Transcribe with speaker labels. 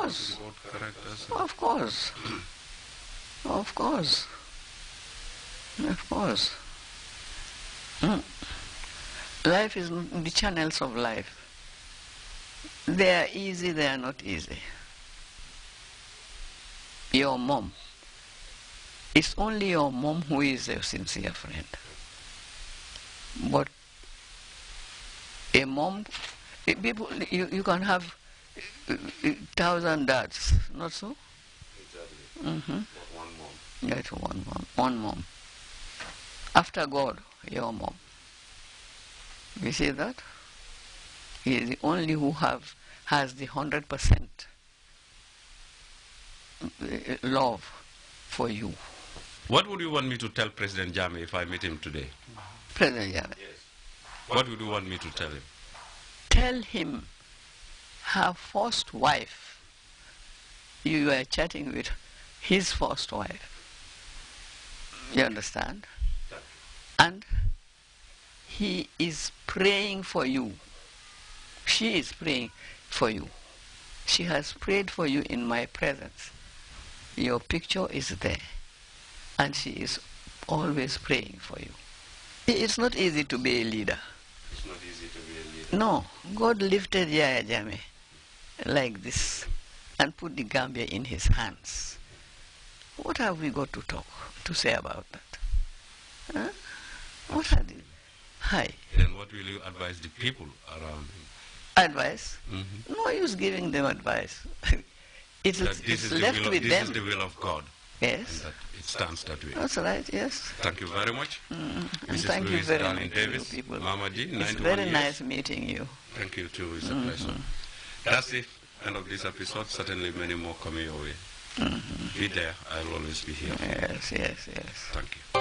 Speaker 1: course. Of course. Of course. Of course. Life is the channels of life. They are easy, they are not easy. Your mom. It's only your mom who is a sincere friend. But a mom, people, you can have 1,000 dads, not so?
Speaker 2: Exactly. One mom.
Speaker 1: That's one mom. One mom. After God, your mom. You see that? He is the only who has the 100% love for you.
Speaker 2: What would you want me to tell President Jammeh if I meet him today?
Speaker 1: President Jammeh.
Speaker 2: Yes. What would you want me to tell him?
Speaker 1: Tell him her first wife, you were chatting with his first wife. You understand? And he is praying for you. She is praying for you. She has prayed for you in my presence. Your picture is there. And she is always praying for you. It's not easy to be a leader.
Speaker 2: It's not easy to be a leader.
Speaker 1: No. God lifted Yahya Jammeh like this and put the Gambia in his hands. What have we got to say about that? Huh? What are the... Hi.
Speaker 2: And what will you advise the people around him?
Speaker 1: Advice? No use giving them advice. It's left with them.
Speaker 2: This is the will of God.
Speaker 1: Yes.
Speaker 2: And that it stands that way.
Speaker 1: That's right, yes.
Speaker 2: Thank you very much.
Speaker 1: And
Speaker 2: Mrs.
Speaker 1: thank you
Speaker 2: Louise
Speaker 1: very
Speaker 2: Darling
Speaker 1: much,
Speaker 2: Davis,
Speaker 1: you people.
Speaker 2: Mama G, 91
Speaker 1: It's very
Speaker 2: years.
Speaker 1: nice meeting you.
Speaker 2: Thank you too, it's a pleasure. That's the end of this episode. Certainly many more coming your way. Be there, I'll always be here.
Speaker 1: Yes, yes, yes.
Speaker 2: Thank you.